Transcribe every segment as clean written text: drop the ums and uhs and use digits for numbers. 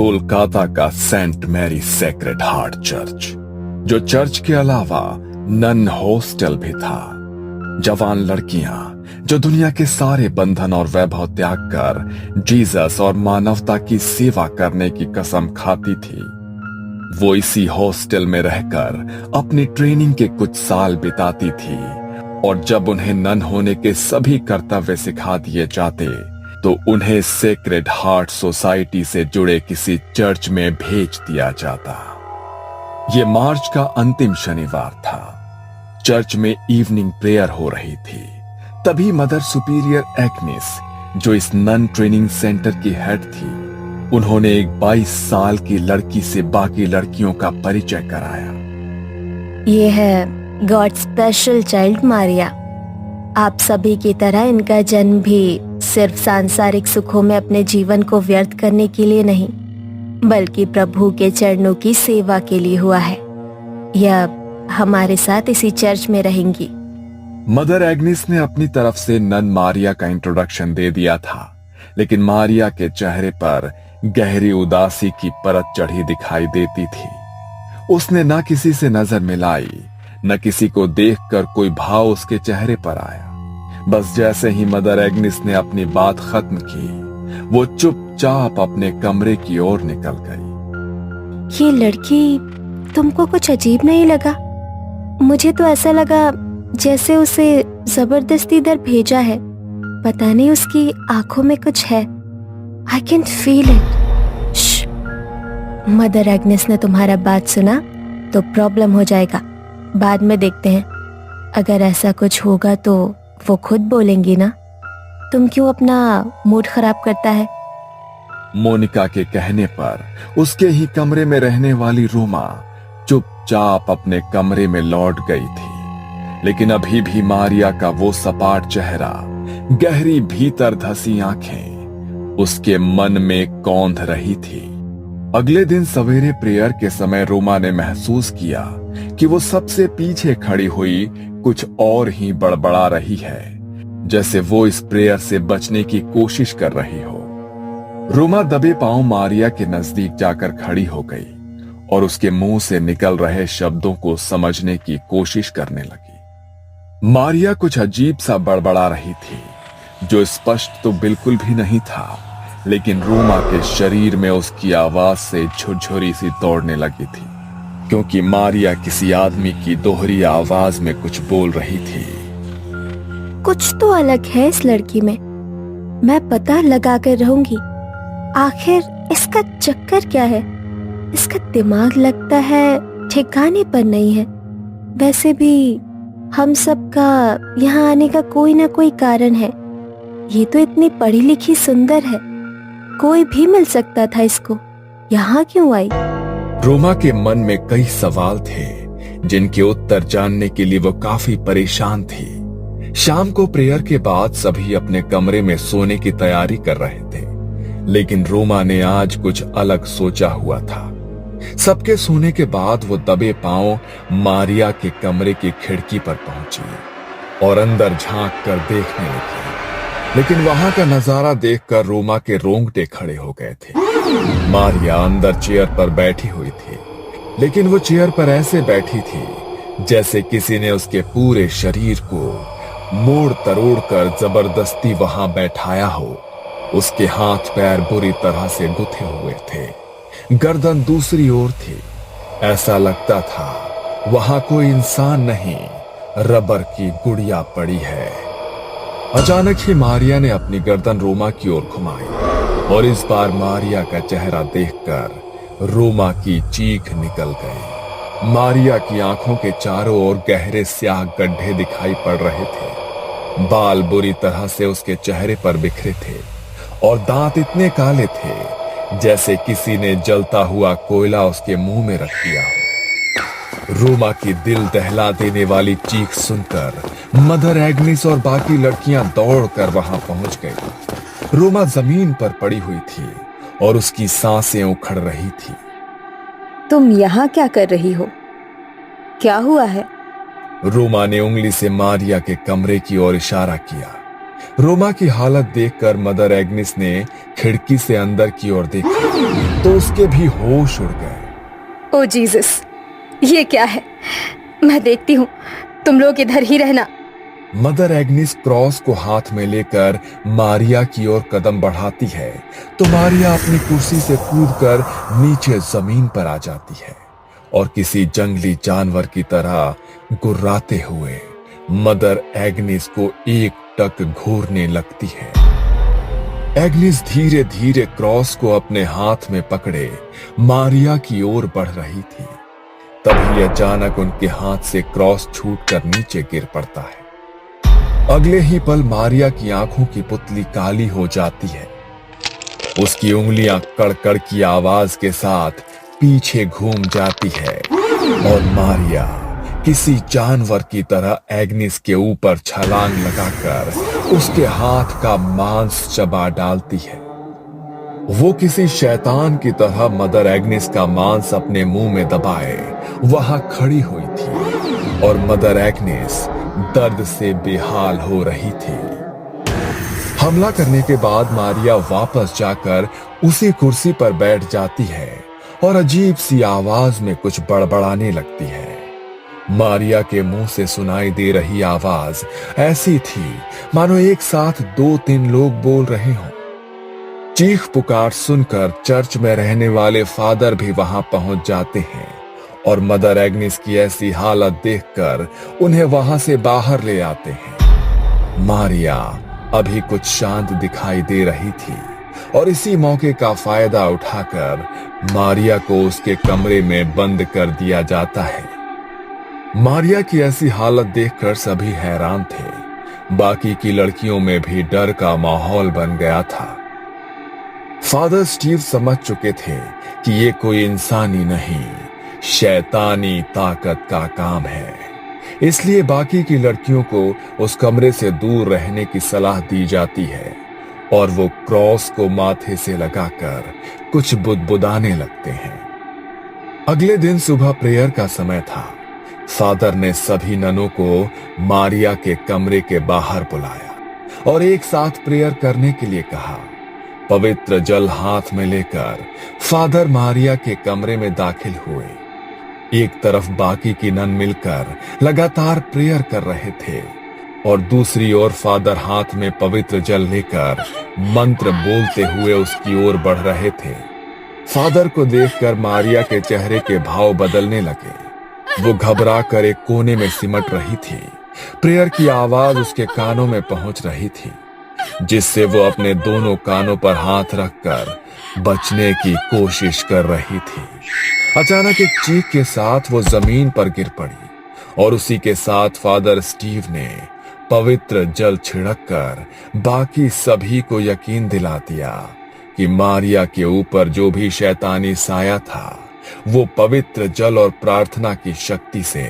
कोलकाता का saint Mary sacred heart church, जो church के अलावा नन हॉस्टल भी था। जवान लड़कियां जो दुनिया के सारे बंधन और वैभव त्याग कर जीसस और मानवता की सेवा करने की कसम खाती थी, वो इसी हॉस्टल में रहकर अपनी ट्रेनिंग के कुछ साल बिताती थी। और जब उन्हें नन होने के सभी कर्तव्य सिखा दिए जाते तो उन्हें सेक्रेड हार्ट सोसाइटी से जुड़े किसी चर्च में भेज दिया जाता। यह मार्च का अंतिम शनिवार था। चर्च में इवनिंग प्रेयर हो रही थी। तभी मदर सुपीरियर एग्नेस, जो इस नन ट्रेनिंग सेंटर की हेड थी, उन्होंने एक 22 साल की लड़की से बाकी लड़कियों का परिचय कराया। ये है गॉड स्पेशल चाइल्ड मारिया। आप सभी की तरह इनका जन्म भी सिर्फ सांसारिक सुखों में अपने जीवन को व्यर्थ करने के लिए नहीं, बल्कि प्रभु के चरणों की सेवा के लिए हुआ है। यह हमारे साथ इसी चर्च में रहेंगी। मदर एग्नेस ने अपनी तरफ से नन मारिया का इंट्रोडक्शन दे दिया था, लेकिन मारिया के चेहरे पर गहरी उदासी की परत चढ़ी दिखाई देती थी। उसने न किसी से नजर मिलाई, न किसी को देखकर कोई भाव उसके चेहरे पर आया। बस जैसे ही मदर एग्नेस ने अपनी बात खत्म की, वो चुपचाप अपने कमरे की ओर निकल गई। ये लड़की तुमको कुछ अजीब नहीं लगा? मुझे तो ऐसा लगा जैसे उसे जबरदस्ती इधर भेजा है। पता नहीं उसकी आंखों में कुछ है। I can feel it. Mother Agnes ने तुम्हारा बात सुना तो प्रॉब्लम हो जाएगा। बाद में देखते हैं। अगर ऐसा कुछ होगा तो वो खुद बोलेंगी ना। तुम क्यों अपना मूड खराब करता है? मोनिका के कहने पर उसके ही कमरे में रहने वाली रोमा चुपचाप अपने कमरे में लौट गई थी। लेकिन अभी भी मारिया का वो सपाट चेहरा, गहरी भीतर धसी आंखें उसके मन में कौंध रही थी। अगले दिन सवेरे प्रेयर के समय रोमा ने महसूस किया कि वो सबसे पीछे खड़ी हुई कुछ और ही बड़बड़ा रही है, जैसे वो इस प्रेयर से बचने की कोशिश कर रही हो। रोमा दबे पांव मारिया के नजदीक जाकर खड़ी हो गई और उसके मुंह से निकल रहे शब्दों को समझने की कोशिश करने लगी। मारिया कुछ अजीब सा बड़बड़ा रही थी, जो स्पष्ट तो बिल्कुल भी नहीं था, लेकिन रोमा के शरीर में उसकी आवाज से झुरझुरी सी दौड़ने लगी थी, क्योंकि मारिया किसी आदमी की दोहरी आवाज में कुछ बोल रही थी। कुछ तो अलग है इस लड़की में। मैं पता लगा कर रहूंगी आखिर इसका चक्कर क्या है। इसका दिमाग लगता है ठिकाने पर नहीं है। वैसे भी हम सबका यहाँ आने का कोई ना कोई कारण है। ये तो इतनी पढ़ी लिखी सुंदर है, कोई भी मिल सकता था इसको। यहाँ क्यों आई? रोमा के मन में कई सवाल थे, जिनके उत्तर जानने के लिए वो काफी परेशान थी। शाम को प्रेयर के बाद सभी अपने कमरे में सोने की तैयारी कर रहे थे, लेकिन रोमा ने आज कुछ अलग सोचा हुआ था। सबके सोने के बाद वो दबे पांव मारिया के कमरे की खिड़की पर पहुंची और अंदर झांक कर देखने लगी। लेकिन वहां का नजारा देखकर रोमा के रोंगटे खड़े हो गए थे। मारिया अंदर चेयर पर बैठी हुई थी, लेकिन वो चेयर पर ऐसे बैठी थी जैसे किसी ने उसके पूरे शरीर को मोड़ तरोड़ कर जबरदस्ती वहां बैठाया हो। उसके हाथ पैर बुरी तरह से गुथे हुए थे, गर्दन दूसरी ओर थी। ऐसा लगता था वहां कोई इंसान नहीं, रबर की गुड़िया पड़ी है। अचानक ही मारिया ने अपनी गर्दन रोमा की ओर घुमाई और इस बार मारिया का चेहरा देखकर रोमा की चीख निकल गई। मारिया की आंखों के चारों ओर गहरे स्याह गड्ढे दिखाई पड़ रहे थे। बाल बुरी तरह से उसके चेहरे पर बिखरे थे और दांत इतने काले थे जैसे किसी ने जलता हुआ कोयला उसके मुंह में रख दिया हो। रोमा की दिल दहला देने वाली चीख सुनकर मदर एग्नेस और बाकी लड़कियां दौड़कर वहां पहुंच गई। रोमा जमीन पर पड़ी हुई थी और उसकी सांसें उखड़ रही थी। तुम यहाँ क्या कर रही हो? क्या हुआ है? रोमा ने उंगली से मारिया के कमरे की ओर इशारा किया। रोमा की हालत देखकर मदर एग्निस ने खिड़की से अंदर की ओर देखा तो उसके भी होश उड़ गए। ओ जीसस, ये क्या है? मैं देखती हूँ, तुम लोग इधर ही रहना। मदर एग्निस क्रॉस को हाथ में लेकर मारिया की ओर कदम बढ़ाती है तो मारिया अपनी कुर्सी से कूदकर नीचे जमीन पर आ जाती है और किसी जंगली जानवर की तरह गुर्राते हुए मदर एग्निस को एक टक घूरने लगती है। एग्निस धीरे धीरे क्रॉस को अपने हाथ में पकड़े मारिया की ओर बढ़ रही थी। तभी अचानक उनके हाथ से क्रॉस छूटकर नीचे गिर पड़ता है। अगले ही पल मारिया की आंखों की पुतली काली हो जाती है। उसकी उंगलियां कड़कड़ की आवाज के साथ पीछे घूम जाती है और मारिया किसी जानवर की तरह एग्निस के ऊपर छलांग लगाकर उसके हाथ का मांस चबा डालती है। वो किसी शैतान की तरह मदर एग्निस का मांस अपने मुंह में दबाए वहां खड़ी हुई थी और मदर एग्निस दर्द से बेहाल हो रही थी। हमला करने के बाद मारिया वापस जाकर उसी कुर्सी पर बैठ जाती है और अजीब सी आवाज में कुछ बड़बड़ाने लगती है। मारिया के मुंह से सुनाई दे रही आवाज ऐसी थी मानो एक साथ 2-3 लोग बोल रहे हों। चीख पुकार सुनकर चर्च में रहने वाले फादर भी वहां पहुंच जाते हैं और मदर एग्निस की ऐसी हालत देखकर उन्हें वहां से बाहर ले आते हैं। मारिया अभी कुछ शांत दिखाई दे रही थी और इसी मौके का फायदा उठाकर मारिया को उसके कमरे में बंद कर दिया जाता है। मारिया की ऐसी हालत देखकर सभी हैरान थे। बाकी की लड़कियों में भी डर का माहौल बन गया था। फादर स्टीव समझ चुके थे कि ये कोई इंसानी नहीं, शैतानी ताकत का काम है। इसलिए बाकी की लड़कियों को उस कमरे से दूर रहने की सलाह दी जाती है और वो क्रॉस को माथे से लगाकर कुछ बुदबुदाने लगते हैं। अगले दिन सुबह प्रेयर का समय था। फादर ने सभी ननों को मारिया के कमरे के बाहर बुलाया और एक साथ प्रेयर करने के लिए कहा। पवित्र जल हाथ में लेकर फादर मारिया के कमरे में दाखिल हुए। एक तरफ बाकी की नन मिलकर लगातार प्रेयर कर रहे थे और दूसरी ओर फादर हाथ में पवित्र जल लेकर मंत्र बोलते हुए उसकी ओर बढ़ रहे थे। फादर को देखकर मारिया के चेहरे के भाव बदलने लगे। वो घबरा कर एक कोने में सिमट रही थी। प्रेयर की आवाज उसके कानों में पहुंच रही थी, जिससे वो अपने दोनों कानों पर हाथ रखकर बचने की कोशिश कर रही थी। अचानक एक चीख के साथ वो जमीन पर गिर पड़ी और उसी के साथ फादर स्टीव ने पवित्र जल छिड़ककर बाकी सभी को यकीन दिला दिया कि मारिया के ऊपर जो भी शैतानी साया था वो पवित्र जल और प्रार्थना की शक्ति से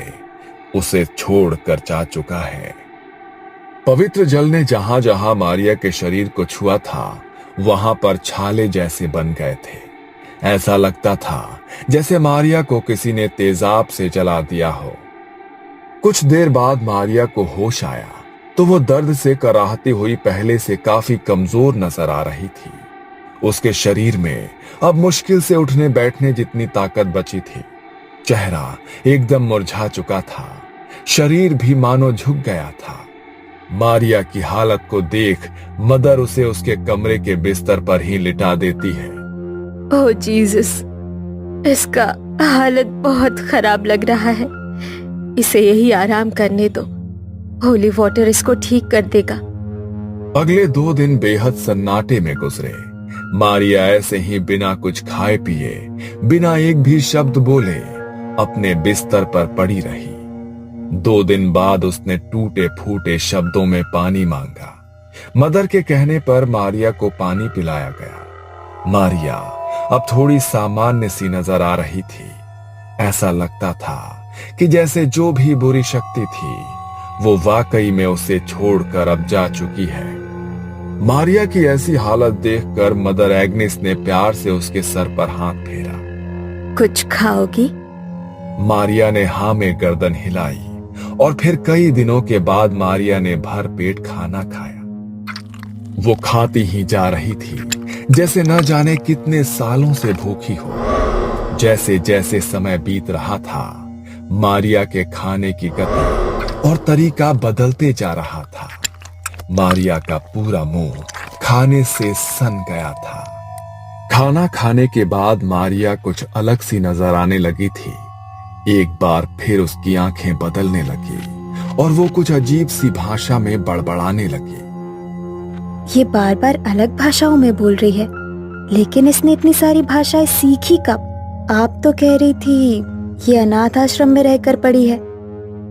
उसे छोड़कर जा चुका है। पवित्र जल ने जहां जहां मारिया के शरीर को छुआ था वहां पर छाले जैसे बन गए थे। ऐसा लगता था जैसे मारिया को किसी ने तेजाब से जला दिया हो। कुछ देर बाद मारिया को होश आया तो वो दर्द से कराहती हुई पहले से काफी कमजोर नजर आ रही थी। उसके शरीर में अब मुश्किल से उठने बैठने जितनी ताकत बची थी। चेहरा एकदम मुरझा चुका था, शरीर भी मानो झुक गया था। मारिया की हालत को देख मदर उसे उसके कमरे के बिस्तर पर ही लिटा देती है। ओह जीसस, इसका हालत बहुत खराब लग रहा है। इसे यही आराम करने दो, होली वाटर इसको ठीक कर देगा। अगले 2 दिन बेहद सन्नाटे में गुजरे। मारिया ऐसे ही बिना कुछ खाए पिए, बिना एक भी शब्द बोले अपने बिस्तर पर पड़ी रही। 2 दिन बाद उसने टूटे फूटे शब्दों में पानी मांगा। मदर के कहने पर मारिया को पानी पिलाया गया। मारिया अब थोड़ी सामान्य सी नजर आ रही थी। ऐसा लगता था कि जैसे जो भी बुरी शक्ति थी वो वाकई में उसे छोड़कर अब जा चुकी है। मारिया की ऐसी हालत देखकर मदर एग्निस ने प्यार से उसके सर पर हाथ फेरा। कुछ खाओगी? मारिया ने हाँ में गर्दन हिलाई और फिर कई दिनों के बाद मारिया ने भर पेट खाना खाया। वो खाती ही जा रही थी जैसे न जाने कितने सालों से भूखी हो। जैसे जैसे समय बीत रहा था, मारिया के खाने की गति और तरीका बदलते जा रहा था। मारिया का पूरा मुंह खाने से सन गया था। खाना खाने के बाद मारिया कुछ अलग सी नजर आने लगी थी। एक बार फिर उसकी आंखें बदलने लगी और वो कुछ अजीब सी भाषा में बड़बड़ाने लगी। ये बार बार अलग भाषाओं में बोल रही है, लेकिन इसने इतनी सारी भाषाएं सीखी कब? आप तो कह रही थी ये अनाथ आश्रम में रहकर पढ़ी है।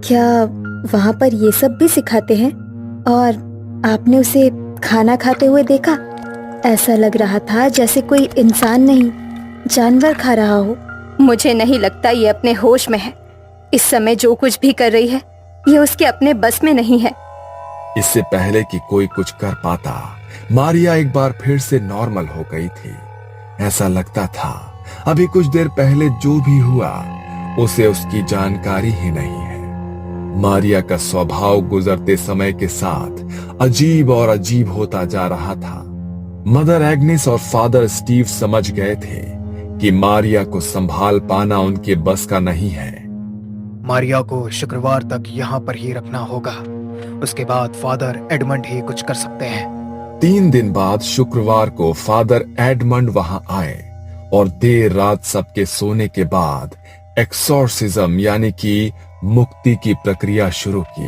क्या वहाँ पर ये सब भी सिखाते हैं? और आपने उसे खाना खाते हुए देखा? ऐसा लग रहा था जैसे कोई इंसान नहीं, जानवर खा रहा हो। मुझे नहीं लगता ये अपने होश में है। इस समय जो कुछ भी कर रही है ये उसके अपने बस में नहीं है। इससे पहले कि कोई कुछ कर पाता, मारिया एक बार फिर से नॉर्मल हो गई थी। ऐसा लगता था अभी कुछ देर पहले जो भी हुआ उसे उसकी जानकारी ही नहीं है। मारिया का स्वभाव गुजरते समय के साथ अजीब और अजीब होता जा रहा था। मदर एग्नेस और फादर स्टीव समझ गए थे कि मारिया को संभाल पाना उनके बस का नहीं है। मारिया को शुक्रवार तक यहाँ पर ही रखना होगा, उसके बाद फादर एडमंड ही कुछ कर सकते हैं। 3 दिन बाद शुक्रवार को फादर एडमंड वहां आए और देर रात सबके सोने के बाद एक्सोर्सिज्म यानी कि मुक्ति की प्रक्रिया शुरू की।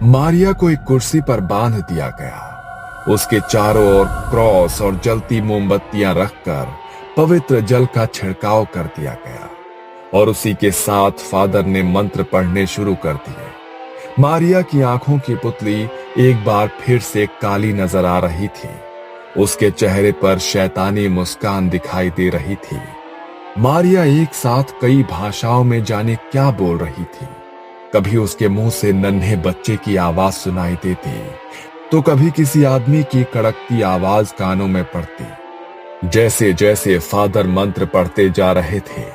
मारिया को एक कुर्सी पर बांध दिया गया। उसके चारों ओर क्रॉस और जलती मोमबत्तियां रखकर पवित्र जल का छिड़काव कर दिया गया और उसी के साथ फादर ने मंत्र पढ़ने शुरू कर दिए। मारिया की आंखों की पुतली एक बार फिर से काली नजर आ रही थी। उसके चेहरे पर शैतानी मुस्कान दिखाई दे रही थी। मारिया एक साथ कई भाषाओं में जाने क्या बोल रही थी। कभी उसके मुंह से नन्हे बच्चे की आवाज सुनाई देती, तो कभी किसी आदमी की कड़कती आवाज कानों में पड़ती। जैसे जैसे फादर मंत्र पढ़ते जा रहे थे,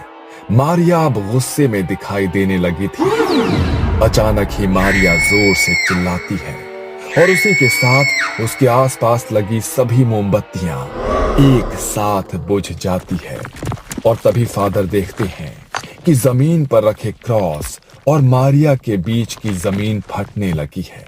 मारिया अब गुस्से में दिखाई देने लगी थी। अचानक ही मारिया जोर से चिल्लाती है और उसी के साथ उसके आसपास लगी सभी मोमबत्तियां एक साथ बुझ जाती है। और तभी फादर देखते हैं कि जमीन पर रखे क्रॉस और मारिया के बीच की जमीन फटने लगी है।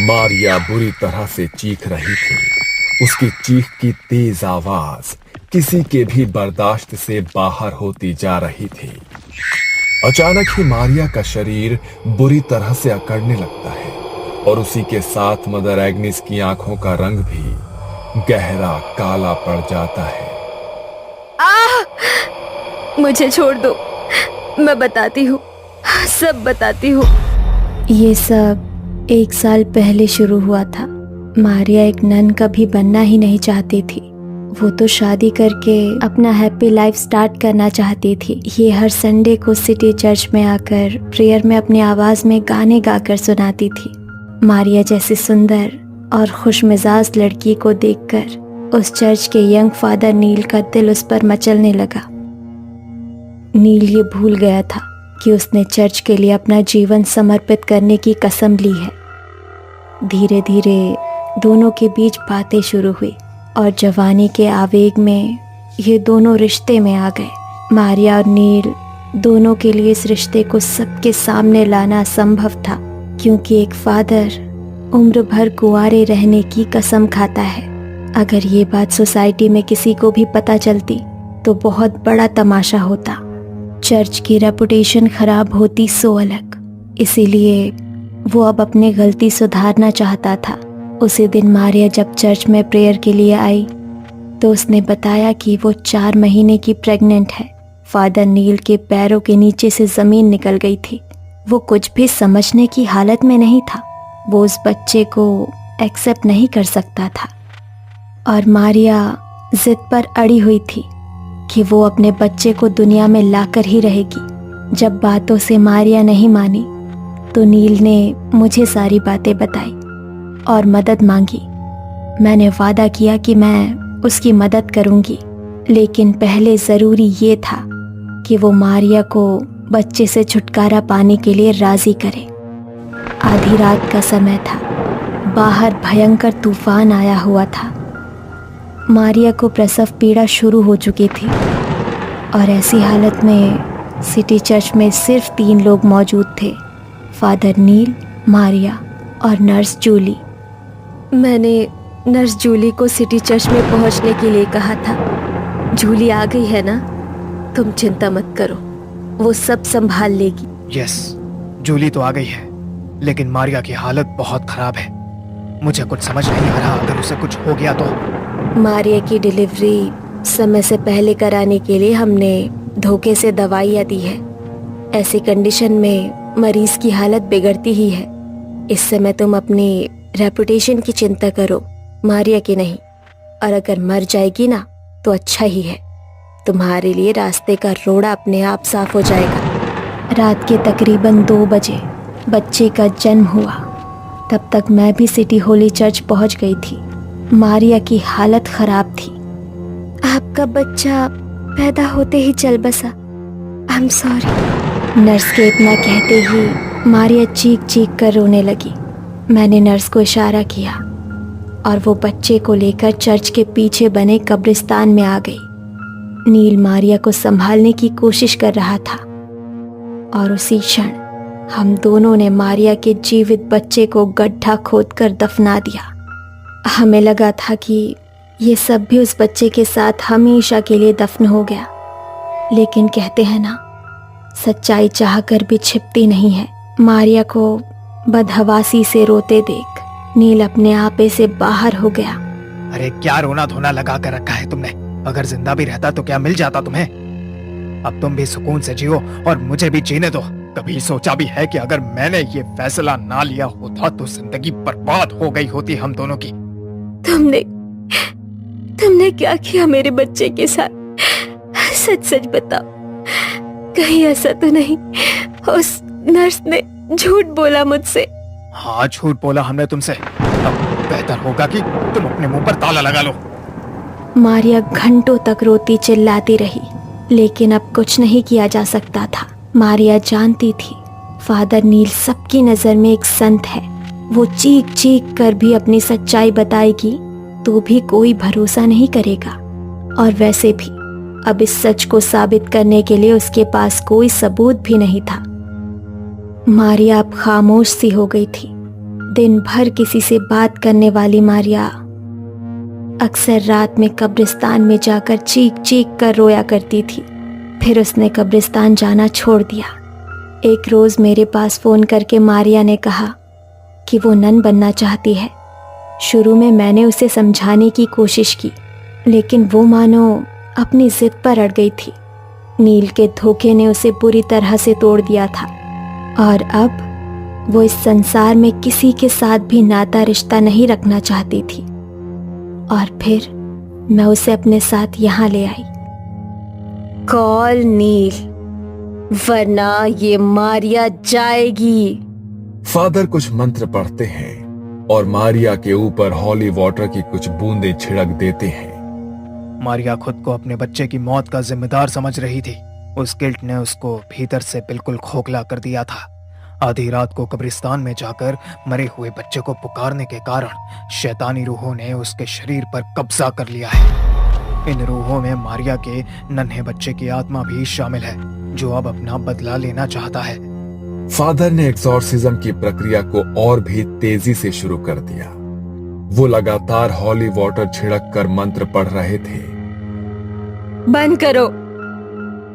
मारिया बुरी तरह से चीख रही थी। उसकी चीख की तेज आवाज किसी के भी बर्दाश्त से बाहर होती जा रही थी। अचानक ही मारिया का शरीर बुरी तरह से अकड़ने लगता है और उसी के साथ मदर एग्नेस की आंखों का रंग भी गहरा काला पड़ जाता है। मुझे छोड़ दो, मैं बताती हूँ, सब बताती हूँ। ये सब 1 साल पहले शुरू हुआ था। मारिया एक नन कभी बनना ही नहीं चाहती थी। वो तो शादी करके अपना हैप्पी लाइफ स्टार्ट करना चाहती थी। ये हर संडे को सिटी चर्च में आकर प्रेयर में अपनी आवाज में गाने गाकर सुनाती थी। मारिया जैसी सुंदर और खुश मिजाज लड़की को देखकर उस चर्च के यंग फादर नील का दिल उस पर मचलने लगा। नील ये भूल गया था कि उसने चर्च के लिए अपना जीवन समर्पित करने की कसम ली है। धीरे धीरे दोनों के बीच बातें शुरू हुई और जवानी के आवेग में ये दोनों रिश्ते में आ गए। मारिया और नील दोनों के लिए इस रिश्ते को सबके सामने लाना असंभव था, क्योंकि एक फादर उम्र भर कुंवारे रहने की कसम खाता है। अगर ये बात सोसाइटी में किसी को भी पता चलती तो बहुत बड़ा तमाशा होता। चर्च की रेपुटेशन खराब होती सो अलग। इसीलिए वो अब अपनी गलती सुधारना चाहता था। उसी दिन मारिया जब चर्च में प्रेयर के लिए आई तो उसने बताया कि वो 4 महीने की प्रेग्नेंट है। फादर नील के पैरों के नीचे से जमीन निकल गई थी। वो कुछ भी समझने की हालत में नहीं था। वो उस बच्चे को एक्सेप्ट नहीं कर सकता था और मारिया जिद पर अड़ी हुई थी कि वो अपने बच्चे को दुनिया में लाकर ही रहेगी। जब बातों से मारिया नहीं मानी तो नील ने मुझे सारी बातें बताई और मदद मांगी। मैंने वादा किया कि मैं उसकी मदद करूंगी, लेकिन पहले ज़रूरी ये था कि वो मारिया को बच्चे से छुटकारा पाने के लिए राज़ी करे। आधी रात का समय था। बाहर भयंकर तूफान आया हुआ था। मारिया को प्रसव पीड़ा शुरू हो चुकी थी और ऐसी हालत में सिटी चर्च में सिर्फ 3 लोग मौजूद थे, फादर नील, मारिया और नर्स जूली। मैंने नर्स जूली को सिटी चर्च में पहुंचने के लिए कहा था। जूली आ गई है ना, तुम चिंता मत करो, वो सब संभाल लेगी। यस, जूली तो आ गई है, लेकिन मारिया की हालत बहुत खराब है। मुझे कुछ समझ नहीं आ रहा, अगर उसे कुछ हो गया तो। मारिया की डिलीवरी समय से पहले कराने के लिए हमने धोखे से दवाइयाँ दी है। ऐसी कंडीशन में मरीज की हालत बिगड़ती ही है। इस समय तुम अपनी रेपुटेशन की चिंता करो, मारिया की नहीं। और अगर मर जाएगी ना तो अच्छा ही है, तुम्हारे लिए रास्ते का रोड़ा अपने आप साफ हो जाएगा। रात के तकरीबन 2 बजे बच्चे का जन्म हुआ। तब तक मैं भी सिटी होली चर्च पहुंच गई थी। मारिया की हालत खराब थी। आपका बच्चा पैदा होते ही चल बसा। I am sorry. नर्स के इतना कहते ही मारिया चीख चीख कर रोने लगी। मैंने नर्स को इशारा किया और वो बच्चे को लेकर चर्च के पीछे बने कब्रिस्तान में आ गई। नील मारिया को संभालने की कोशिश कर रहा था और उसी क्षण हम दोनों ने मारिया के जीवित बच्चे को गड्ढा खोदकर दफना दिया। हमें लगा था कि ये सब भी उस बच्चे के साथ हमेशा के लिए दफन हो गया, लेकिन कहते हैं ना, सच्चाई चाहकर भी छिपती नहीं है। मारिया को बदहवासी से रोते देख नील अपने आपे से बाहर हो गया। अरे क्या रोना धोना लगा कर रखा है तुमने? अगर जिंदा भी रहता तो क्या मिल जाता तुम्हें? अब तुम भी सुकून से जियो और मुझे भी जीने दो। कभी सोचा भी है कि अगर मैंने ये फैसला ना लिया होता तो जिंदगी बर्बाद हो गई होती हम दोनों की। तुमने क्या किया मेरे बच्चे के साथ? सच सच बताओ, कहीं ऐसा तो नहीं उस नर्स ने झूठ बोला मुझसे? हाँ, झूठ बोला हमने तुमसे। अब बेहतर होगा कि तुम अपने मुंह पर ताला लगा लो। मारिया घंटों तक रोती चिल्लाती रही, लेकिन अब कुछ नहीं किया जा सकता था। मारिया जानती थी फादर नील सबकी नजर में एक संत है। वो चीख चीख कर भी अपनी सच्चाई बताएगी तो भी कोई भरोसा नहीं करेगा। और वैसे भी अब इस सच को साबित करने के लिए उसके पास कोई सबूत भी नहीं था। मारिया अब खामोश सी हो गई थी। दिन भर किसी से बात करने वाली मारिया अक्सर रात में कब्रिस्तान में जाकर चीख चीख कर रोया करती थी। फिर उसने कब्रिस्तान जाना छोड़ दिया। एक रोज मेरे पास फोन करके मारिया ने कहा कि वो नन बनना चाहती है। शुरू में मैंने उसे समझाने की कोशिश की, लेकिन वो मानो अपनी जिद पर अड़ गई थी। नील के धोखे ने उसे बुरी तरह से तोड़ दिया था और अब वो इस संसार में किसी के साथ भी नाता रिश्ता नहीं रखना चाहती थी। और फिर मैं उसे अपने साथ यहाँ ले आई। कॉल नील, वरना ये मारिया जाएगी। फादर कुछ मंत्र पढ़ते हैं और मारिया के ऊपर हॉली वाटर की कुछ बूंदें छिड़क देते हैं। मारिया खुद को अपने बच्चे की मौत का जिम्मेदार समझ रही थी। उस गिल्ट ने उसको भीतर से बिल्कुल खोखला कर दिया था। आधी रात को कब्रिस्तान में जाकर मरे हुए बच्चे को पुकारने के कारण शैतानी रूहों ने उसके शरीर पर कब्जा कर लिया है। इन रूहों में मारिया के नन्हे बच्चे की आत्मा भी शामिल है, जो अब अपना बदला लेना चाहता है। फादर ने एक्सॉर्सिज्म की प्रक्रिया को और भी तेजी से शुरू कर दिया। वो लगातार हॉली वाटर छिड़क कर मंत्र पढ़ रहे थे। बंद करो,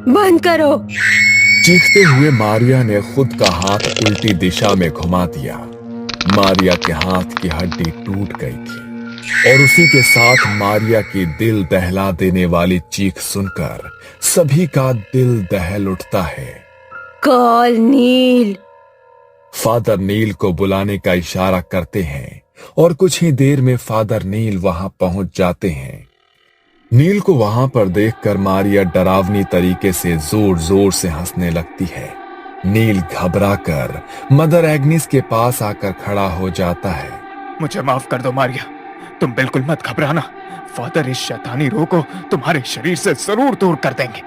बंद करो। चीखते हुए मारिया ने खुद का हाथ उल्टी दिशा में घुमा दिया। मारिया के हाथ की हड्डी टूट गई थी और उसी के साथ मारिया की दिल दहला देने वाली चीख सुनकर सभी का दिल दहल उठता है। कॉल नील। फादर नील को बुलाने का इशारा करते हैं और कुछ ही देर में फादर नील वहां पहुंच जाते हैं। नील को वहां पर देखकर मारिया डरावनी तरीके से जोर जोर से हंसने लगती है। नील घबराकर मदर एग्निस के पास आकर खड़ा हो जाता है। मुझे माफ कर दो मारिया, तुम बिल्कुल मत घबराना। फादर इस शैतानी रूह को तुम्हारे शरीर से जरूर दूर कर देंगे।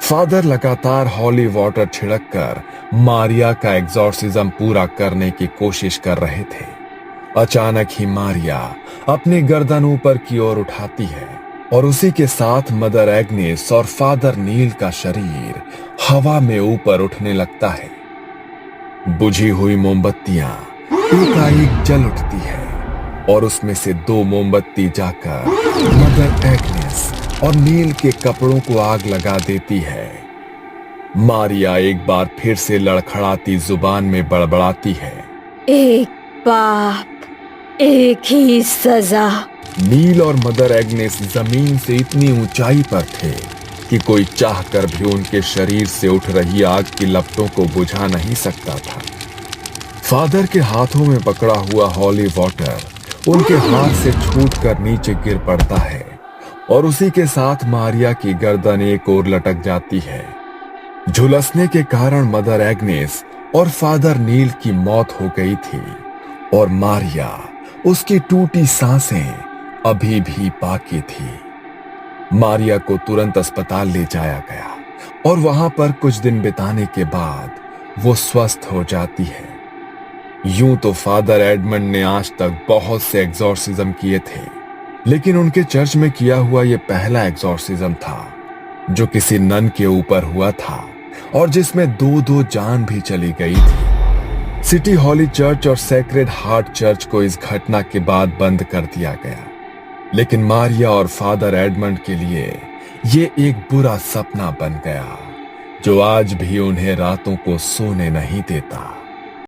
फादर लगातार हॉली वाटर छिड़क कर मारिया का एग्जॉर्सिज्म पूरा करने की कोशिश कर रहे थे अचानक ही मारिया अपनी गर्दन ऊपर की ओर उठाती है और उसी के साथ मदर एग्नेस और फादर नील का शरीर हवा में ऊपर उठने लगता है। बुझी हुई मोमबत्तियां एकाएक जल उठती है और उसमें से 2 मोमबत्ती जाकर मदर एग्नेस और नील के कपड़ों को आग लगा देती है। मारिया एक बार फिर से लड़खड़ाती जुबान में बड़बड़ाती है, एक पाप, एक ही सजा। नील और मदर एग्नेस जमीन से इतनी ऊंचाई पर थे कि कोई चाहकर भी उनके शरीर से उठ रही आग की लपटों को बुझा नहीं सकता था। फादर के हाथों में पकड़ा हुआ हॉली वॉटर उनके हाथ से छूटकर नीचे गिर पड़ता है और उसी के साथ मारिया की गर्दन एक ओर लटक जाती है। झुलसने के कारण मदर एग्नेस और फादर नील की मौत हो गई थी और मारिया, उसकी टूटी सांसें अभी भी बाकी थी। मारिया को तुरंत अस्पताल ले जाया गया और वहां पर कुछ दिन बिताने के बाद वो स्वस्थ हो जाती है। यूं तो फादर एडमंड ने आज तक बहुत से एग्जॉर्सिज्म किए थे, लेकिन उनके चर्च में किया हुआ यह पहला एग्जॉर्सिज्म था जो किसी नन के ऊपर हुआ था और जिसमें 2 जान भी चली गई थी। सिटी हॉली चर्च और सेक्रेड हार्ट चर्च को इस घटना के बाद बंद कर दिया गया, लेकिन मारिया और फादर एडमंड के लिए ये एक बुरा सपना बन गया जो आज भी उन्हें रातों को सोने नहीं देता।